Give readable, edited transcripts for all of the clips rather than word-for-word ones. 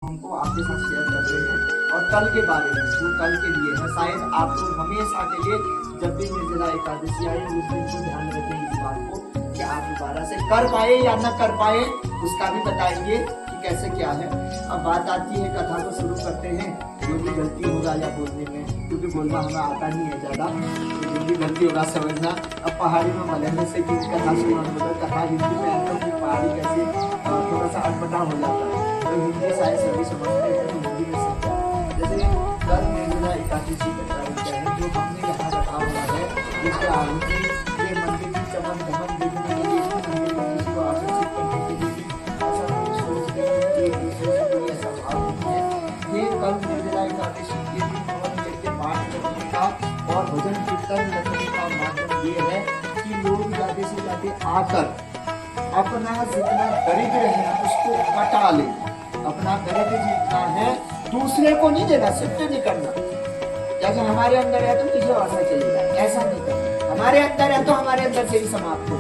हमको आपके साथ शेयर कर रहे हैं और कल के बारे में जो कल के लिए है। शायद आप लोग हमेशा के लिए जब भी निर्जला एकादशी आए उस दिन को ध्यान रखें इस बात को कि आप दोबारा से कर पाए या न कर पाए, उसका भी बताएंगे कि कैसे क्या है। अब बात आती है, कथा को शुरू करते हैं। जो भी गलती होगा या बोलने में, क्योंकि बोलना हमें आता नहीं है ज़्यादा, तो जो भी गलती होगा समझना। अब पहाड़ी में मलहने से कि कथा सुना मतलब कथा हिंदी में एकदम की पहाड़ी कैसे थोड़ा सा अटपटा हो जाता है, तो हिंदी शायद सभी समझते हैं, तो हिंदी में समझा। जैसे कल निर्जला एकादशी का क्या है जो हमने यहाँ रखा हुआ है, जिसके आहुति ये मंदिर की चमन धमन देखने के लिए, मंदिर में किसी को आकर्षित करने के लिए ऐसा कोई सोच नहीं है, एक दूसरे से कोई ऐसा भाव नहीं है। ये कल निर्जला एकादशी के दिन हवन करके पाठ करने का और भजन कीर्तन रखने का माध्यम ये है कि लोग ज्यादा से ज्यादा आकर अपना जितना दरिद्र है उसको कटा ले। अपना दरिद्र जितना है दूसरे को नहीं देना, सिद्ध नहीं करना। जैसे हमारे अंदर है तो किसी और से चलेगा, ऐसा नहीं करना। हमारे अंदर है तो हमारे अंदर से ही समाप्त हो।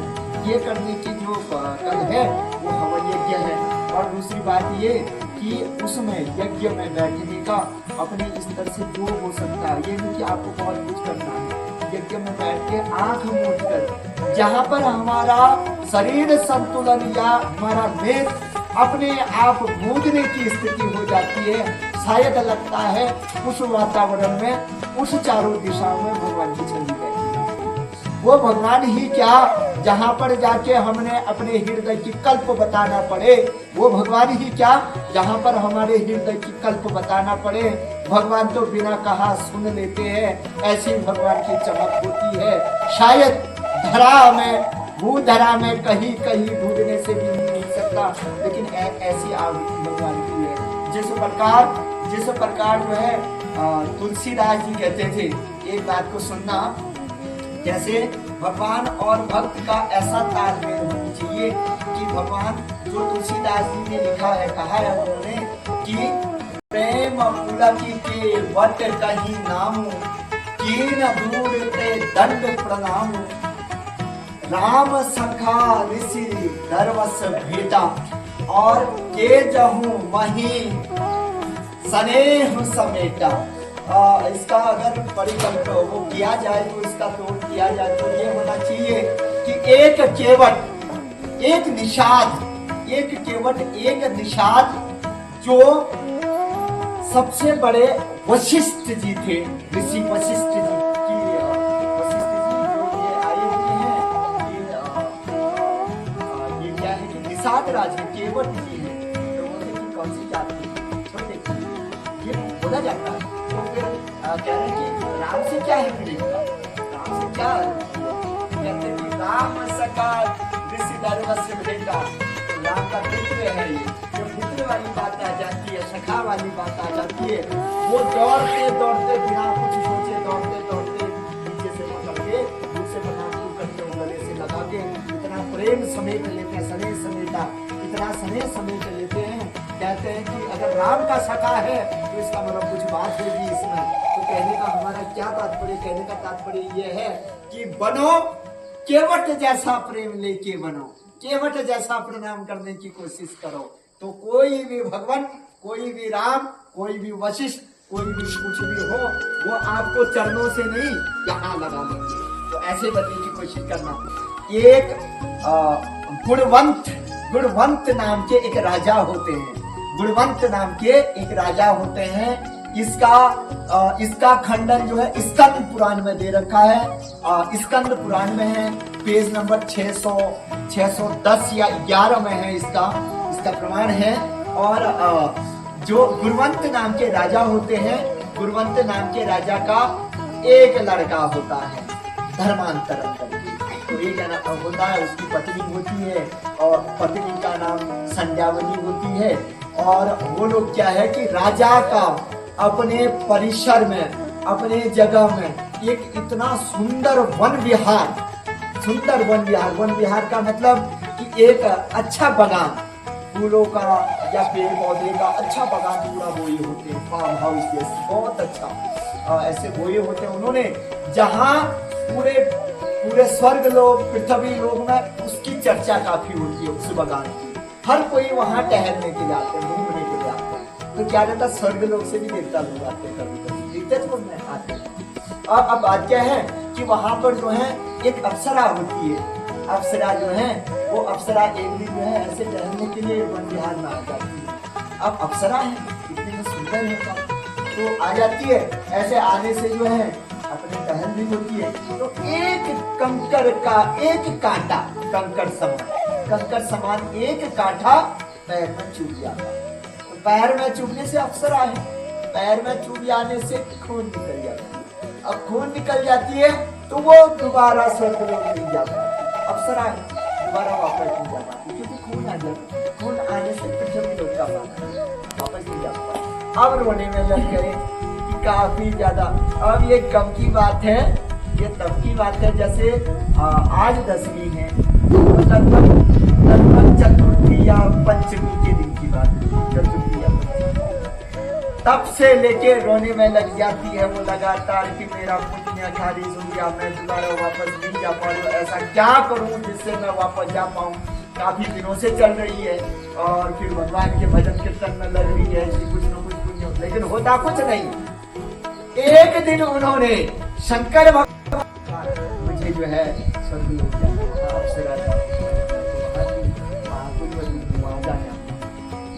ये करने की जो कल है वो हवन यज्ञ है। और दूसरी बात ये कि उसमें यज्ञ में बैठने का अपने स्तर से जो हो सकता है, ये नहीं कि आपको बहुत कुछ करना है। यज्ञ में बैठ के आंख मूंद कर जहाँ पर हमारा शरीर संतुलन या हमारा नेत्र अपने आप बूझने की स्थिति हो जाती है, शायद लगता है उस वातावरण में उस चारों दिशाओं में भगवान की छवि रहती है। वो भगवान ही क्या, जहाँ पर जाके हमने अपने हृदय की कल्प बताना पड़े, वो भगवान ही क्या जहाँ पर हमारे हृदय की कल्प बताना पड़े। भगवान तो बिना कहा सुन लेते हैं, ऐसी भगवान की चमक होती है। शायद धरा में भूधरा में कहीं कहीं ढूंढने से भी नहीं मिल सकता, लेकिन ऐसी आवृत्ति भगवान की है। जिस प्रकार जो है तुलसीदास जी कहते थे, एक बात को सुनना, जैसे भगवान और भक्त का ऐसा तालमेल होना चाहिए कि भगवान जो तुलसीदास जी ने लिखा है, कहा है उन्होंने कि प्रेम पुलकी के वट कहीं नामू, कीन दूर ते दंड प्रणाम, राम सखा ऋषि दरवस भेटा, और के जहूं वही स्नेह समेटा। इसका अगर परिकल्प वो किया जाए तो इसका तोड़ किया जाए तो ये होना चाहिए कि एक केवट एक निषाद जो सबसे बड़े वशिष्ठ जी थे, ऋषि वशिष्ठ जी की वशिष्ठ जी जो ये आए हुए हैं, ये क्या है कि निषाद राज है, केवट जी है। तो बोलते कि कौन सी जाति ये बोला जाता है। तो फिर कह रहे हैं कि राम से क्या है मिलेगा, राम से क्या कहते हैं कि राम सका ऋषि दरवस भेटा, तो राम का मित्र है। ये जो मित्र वाली बात आ जाती है, सखा वाली बात आ जाती है, वो दौड़ते दौड़ते बिना कुछ सोचे दौड़ते दौड़ते नीचे से पकड़ के मुझसे पकड़ करके गले से लगा के इतना प्रेम समेट लेते हैं, स्नेह समेटा, इतना स्नेह समेट लेते हैं। कहते हैं कि अगर राम का सखा है तो इसका मतलब कुछ बात होगी इसमें। तो कहने का हमारा क्या तात्पर्य, कहने का तात्पर्य ये है कि बनो केवट जैसा प्रेम लेके बनो, केवट जैसा प्रणाम करने की कोशिश करो, तो कोई भी भगवान, कोई भी राम, कोई भी वशिष्ठ, कोई भी कुछ भी हो, वो आपको चरणों से नहीं यहाँ लगा लेंगे। तो ऐसे बनने की कोशिश करना। एक गुणवंत नाम के एक राजा होते हैं, गुणवंत नाम के एक राजा होते हैं। इसका खंडन जो है स्कंद पुराण में दे रखा है। स्कंद पुराण में है, पेज नंबर 610 या 11 में है, इसका प्रमाण है। और जो गुणवंत नाम के राजा होते हैं, गुणवंत नाम के राजा का एक लड़का होता है धर्मांतरण करके, तो एक होता है, उसकी पत्नी होती है और पत्नी का नाम संध्यावली होती है। और वो लोग क्या है कि राजा का अपने परिसर में, अपने जगह में एक इतना सुंदर वन विहार का मतलब कि एक अच्छा बगान, फूलों का या पेड़ पौधे का अच्छा बगान पूरा बोए होते हैं, फार्म हाउस जैसे बहुत अच्छा ऐसे बोए होते हैं उन्होंने, जहाँ पूरे स्वर्ग लोग, पृथ्वी लोग में उसकी चर्चा काफी होती है उस बगान की। हर कोई वहाँ टहलने के लिए आते हैं, घूमने के लिए आते हैं। तो क्या रहता, स्वर्ग लोक से भी देवता लोग आते हैं, कभी कभी दिखते तो में आते हैं। और अब बात क्या है कि वहां पर जो है एक अप्सरा होती है। अप्सरा जो है वो अप्सरा एक दिन जो है ऐसे टहलने के लिए वन विहार में आ जाती है। अब अप्सरा है, इतनी में सुंदर है तो आ जाती है। ऐसे आने से जो है अपने टहल भी होती है, तो एक कंकर का एक कांटा, कंकर समान एक कांटा पैर में चुभ जाता है। तो पैर में चुभने से अप्सरा है, पैर में चुभ जाने से खून निकल जाता है। अब खून निकल जाती है तो वो दोबारा स्वर्ग लोक नहीं जाता, अप्सरा है, दोबारा वापस नहीं जाता क्योंकि खून आ जाता। खून आने से फिर जब लोग का वापस नहीं जाता। अब रोने में लग गए काफी ज्यादा। अब ये कब की बात है, ये तब की बात है जैसे आज दसवीं है, लगभग चतुर्थी या पंचमी के दिन की बात है, चतुर्थी या पंचमी। तब से लेके रोने में लग जाती है वो लगातार कि मेरा पुण्य खारिज हो गया, मैं दोबारा वापस नहीं जा पा रही हूँ, ऐसा क्या करूँ जिससे मैं वापस जा पाऊँ। काफी दिनों से चल रही है और फिर भगवान के भजन कीर्तन में लग रही है कि कुछ न कुछ पुण्य, लेकिन होता कुछ नहीं। एक दिन उन्होंने शंकर भगवान मुझे जो है स्वर्ग लोक जाना,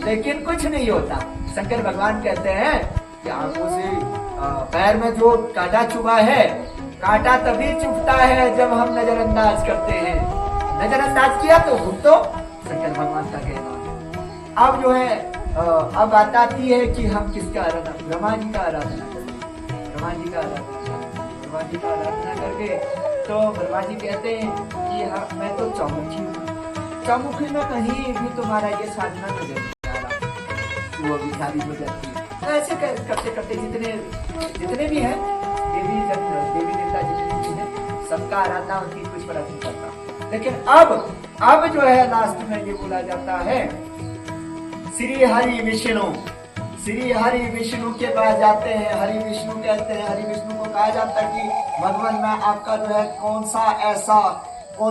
लेकिन कुछ नहीं होता। शंकर भगवान कहते हैं कि आंखों से पैर में जो कांटा चुभा है, कांटा तभी चुभता है जब हम नजरअंदाज करते हैं, नजरअंदाज किया तो भुगतो, शंकर भगवान का कहना है। अब जो है अब बात आती है कि हम किसका आराधना, ब्रह्मा जी का आराधना करें। ब्रह्मा जी का आराधना करके तो ब्रह्मा जी कहते हैं कि हाँ मैं तो चौमुखी हूँ, चौमुखी में कहीं भी तुम्हारा ये साधना नजर नहीं आ रहा, वो भी खाली हो जाती है। ऐसे करते करते जितने भी हैं देवी देवता जितने भी हैं सबका आराधना उनकी कुछ फर्क नहीं पड़ता। लेकिन अब जो है लास्ट में ये बोला जाता है श्री हरि विष्णु के पास जाते हैं। हरि विष्णु कहते हैं, हरि विष्णु को कहा जाता है कि भगवान मैं आपका जो है कौन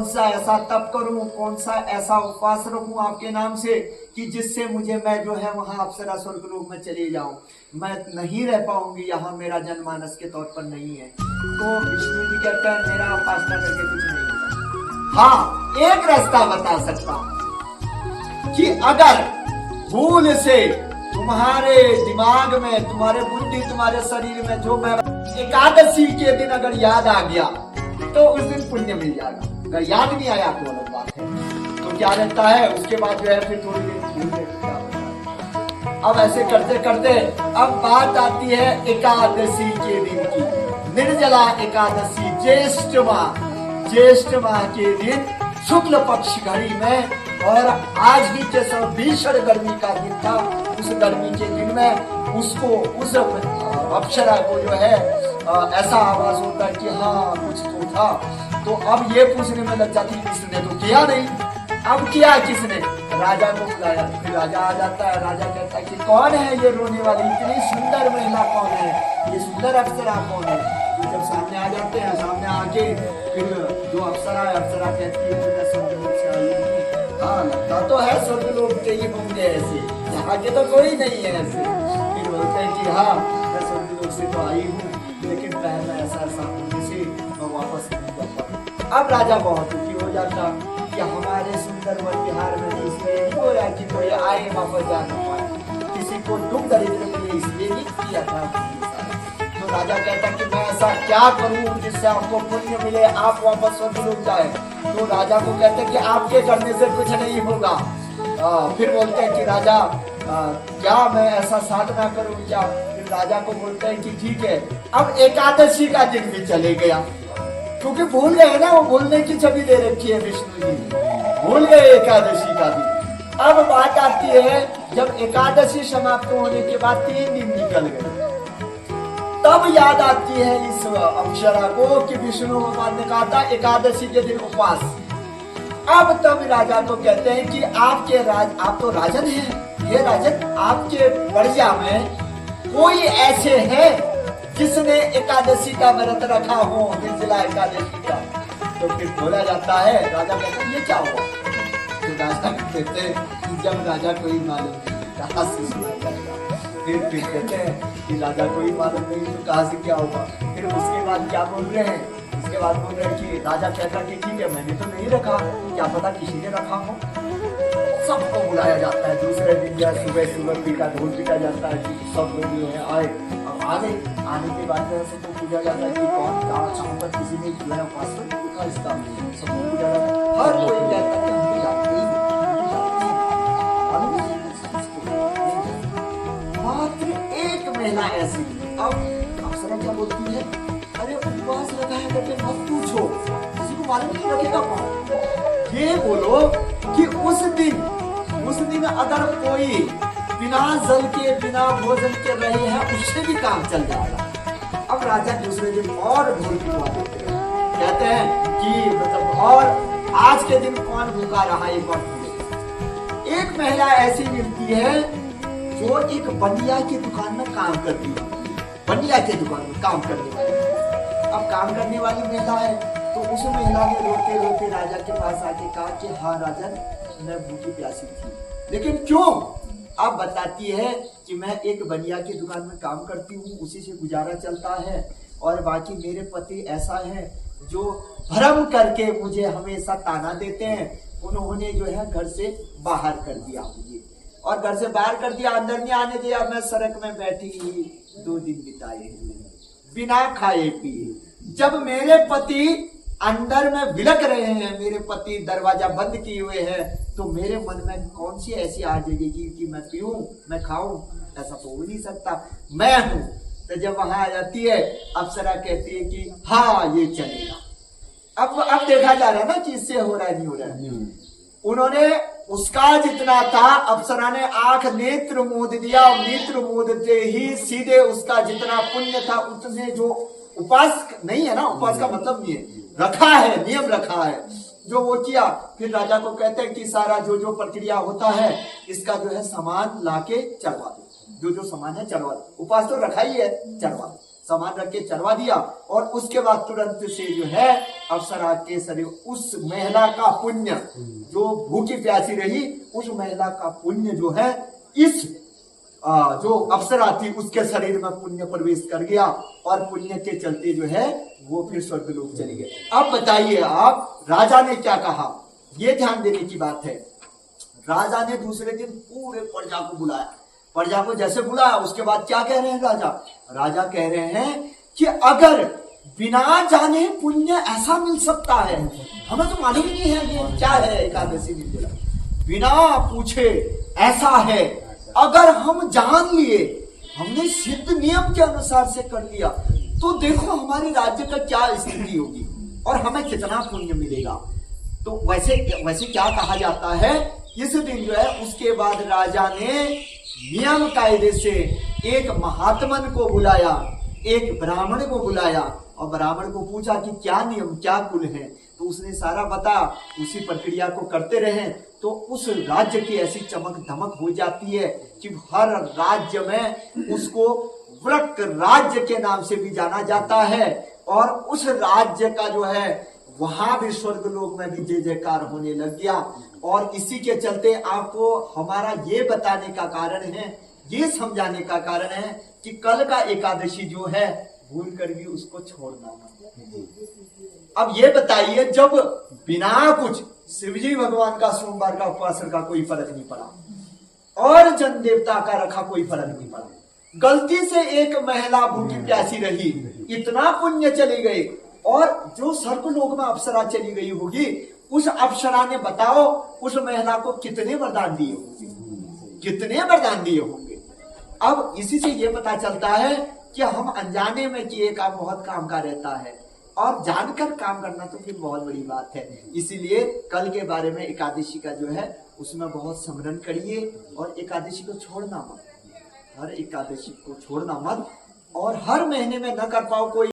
सा ऐसा तप करूं, कौन सा ऐसा उपवास रखूं आपके नाम से कि जिससे मैं जो है वहां अप्सरा स्वर्ग लोक में चले जाऊं, मैं नहीं रह पाऊंगी यहाँ, मेरा जनमानस के तौर पर नहीं है। तो विष्णु जी कहते हैं मेरा उपासना करके कुछ नहीं होगा। हाँ एक रास्ता बता सकता हूं कि अगर भूल से तुम्हारे दिमाग में, तुम्हारे बुद्धि, तुम्हारे शरीर में जो मैं एकादशी के दिन अगर याद आ गया तो उस दिन पुण्य मिल जाएगा, अगर याद नहीं आया तो अलग बात है। तो क्या रहता है उसके बाद जो है फिर थोड़ी देर भूल गए। अब ऐसे करते करते अब बात आती है एकादशी के दिन की, निर्जला एकादशी, ज्येष्ठ माह के दिन शुक्ल पक्ष घड़ी में, और आज ही जैसा भीषण गर्मी का दिन था, उस गर्मी के दिन में उसको उस अप्सरा को जो है ऐसा आवाज होता है कि हाँ कुछ तो था। तो अब ये पूछने में लग जाती किसने तो किया नहीं, अब किया किसने, राजा को बुलाया। फिर राजा आ जाता है, राजा कहता है कि कौन है ये रोने वाली, इतनी सुंदर महिला कौन है, ये सुंदर अप्सरा कौन है। तो जब सामने आ जाते हैं, सामने आके फिर जो अप्सरा है, अप्सरा कहती है हाँ लगता तो है स्वर्ग लोग के ही होंगे ऐसे, यहाँ के तो कोई नहीं है ऐसे। फिर बोलते हैं कि हाँ मैं स्वर्ग लोग से तो आई हूँ, लेकिन पहले ऐसा होने से मैं वापस नहीं जा पाऊँ। अब राजा बहुत दुखी हो जाता कि हमारे सुंदर वन विहार में इसलिए नहीं हो रहा कि कोई आए वापस जा ना पाए, किसी को दुख दरिद्र मिले इसलिए नहीं किया था। तो राजा कहता कि मैं ऐसा क्या करूं जिससे आपको पुण्य मिले, आप वापस स्वर्ग लोक जाए। तो राजा को कहते हैं कि आपके करने से कुछ नहीं होगा। फिर बोलते हैं कि राजा क्या मैं ऐसा साधना करूं क्या। फिर राजा को बोलते हैं कि ठीक है। अब एकादशी का दिन भी चले गया, क्योंकि भूल गए ना, वो भूलने की छवि दे रखी है विष्णु जी, भूल गए एकादशी का दिन। अब बात आती है जब एकादशी समाप्त होने के बाद 3 दिन निकल गए, तब याद आती है इस अप्सरा को कि विष्णु भगवान ने कहा था एकादशी के दिन उपवास। अब तब राजा को कहते हैं कि आप तो राजन हैं, ये राजन आपके प्रजा में कोई ऐसे हैं जिसने एकादशी का व्रत रखा हो, निर्जला एकादशी का। तो फिर बोला जाता है, राजा कहते हैं ये क्या हुआ। तो राजा कहते हैं जब राजा को ही मालूम नहीं कहाँ से सुना जाएगा, फिर कहते हैं कि राजा कोई मालूम नहीं तो कहाँ से क्या होगा। फिर उसके बाद क्या बोल रहे हैं, उसके बाद बोल रहे हैं कि राजा कहता कि ठीक है मैंने तो नहीं रखा, क्या पता किसी ने रखा हो। सबको बुलाया जाता है, दूसरे दिन जो सुबह सुबह पीटा ढोल पीटा जाता है कि सब लोग जो है आए। अब आने के बाद में सबको पूछा जाता है कि कौन कहाँ पर किसी ने जो है पासवर्ड लिखा इसका, सबको पूछा जाता है। हर कोई कहता है हम भी जानते ही मात्र एक महिला ऐसी। अब अप्सरा क्या बोलती है, अरे उपवास रखा है करके मत पूछो, किसी को मालूम नहीं रखेगा कौन। ये बोलो कि उस दिन अगर कोई बिना जल के बिना भोजन के रहे हैं उससे भी काम चल जाएगा। अब राजा दूसरे दिन और ढोल पिटवा देते हैं, कहते हैं कि मतलब और आज के दिन कौन भूखा रहा एक बार पूछे। एक महिला ऐसी मिलती है जो एक बनिया की दुकान में काम करती है, बनिया की दुकान में काम करने वाली। अब काम करने वाली महिला है तो उस महिला ने रोते रोते राजा के पास आके कहा कि हाँ राजन मैं भूखी प्यासी थी, लेकिन क्यों। अब बताती है कि मैं एक बनिया की दुकान में काम करती हूँ, उसी से गुजारा चलता है, और बाकी मेरे पति ऐसा है जो भ्रम करके मुझे हमेशा ताना देते हैं। उन्होंने जो है घर से बाहर कर दिया मुझे, और घर से बाहर कर दिया, अंदर नहीं आने दिया। मैं सड़क में बैठी ही 2 दिन बिताए बिना खाए पिए। जब मेरे पति अंदर में विलक रहे हैं, मेरे पति दरवाजा बंद किए हुए हैं, तो मेरे मन में कौन सी ऐसी आ जाएगी कि मैं पीऊं मैं खाऊं, ऐसा तो हो नहीं सकता, मैं हूं। तो जब वहां आ जाती है अप्सरा कहती है कि हाँ ये चलेगा। अब देखा जा रहा है ना कि इससे हो रहा है नहीं हो रहा है। उन्होंने उसका जितना था, अप्सरा ने आंख नेत्र मूंद दिया, नेत्र मूंदते ही सीधे उसका जितना पुण्य था उतने जो उपास नहीं है ना, उपास का मतलब नहीं है, रखा है नियम रखा है जो वो किया। फिर राजा को कहते हैं कि सारा जो प्रक्रिया होता है इसका जो है सामान लाके चढ़वा दो, जो सामान है चढ़वा दो। उपास तो रखा ही है, चढ़वा दो, सामान रख के चढ़वा दिया। और उसके बाद तुरंत से जो है अप्सरा के शरीर, उस महिला का पुण्य जो भूखी प्यासी रही, उस महिला का पुण्य जो है इस जो अप्सरा थी उसके शरीर में पुण्य प्रवेश कर गया, और पुण्य के चलते जो है वो फिर स्वर्गलोक चली गई। अब बताइए आप राजा ने क्या कहा, ये ध्यान देने की बात है। राजा ने दूसरे दिन पूरे प्रजा को बुलाया, प्रजा को जैसे बुलाया उसके बाद क्या कह रहे हैं राजा कह रहे हैं कि अगर बिना जाने पुण्य ऐसा मिल सकता है, हमें तो मालूम ही नहीं है ये क्या है एकादशी निर्जला, बिना पूछे ऐसा है, अगर हम जान लिए, हमने सिद्ध नियम के अनुसार से कर लिया, तो देखो हमारे राज्य का क्या स्थिति होगी और हमें कितना पुण्य मिलेगा। तो वैसे क्या कहा जाता है, इस दिन जो है उसके बाद राजा ने नियम कायदे से एक महात्मन को बुलाया, एक ब्राह्मण को बुलाया, और ब्राह्मण को पूछा कि क्या नियम क्या कुल है। तो उसने सारा बताया, उसी प्रक्रिया को करते रहे तो उस राज्य की ऐसी चमक धमक हो जाती है कि हर राज्य में उसको वृक राज्य के नाम से भी जाना जाता है, और उस राज्य का जो है वहां भी स्वर्गलोक में भी जय जयकार होने लग गया। और इसी के चलते आपको हमारा ये बताने का कारण है, ये समझाने का कारण है कि कल का एकादशी जो है भूल कर भी उसको छोड़ना मत। अब ये बताइए, जब बिना कुछ शिवजी भगवान का सोमवार का उपवास का कोई फर्क नहीं पड़ा, और जन देवता का रखा कोई फर्क नहीं पड़ा, गलती से एक महिला भूखी प्यासी रही, इतना पुण्य चले गए, और जो सर्वलोक में अप्सरा चली गई होगी, उस अप्सरा ने बताओ उस महिला को कितने वरदान दिए होंगे, कितने वरदान दिए होंगे। अब इसी से ये पता चलता है कि हम अनजाने में किए काम बहुत काम का रहता है, और जानकर काम करना तो फिर बहुत बड़ी बात है। इसीलिए कल के बारे में एकादशी का जो है उसमें बहुत स्मरण करिए, और एकादशी को छोड़ना मत, हर एकादशी को छोड़ना मत, और हर महीने में न कर पाओ कोई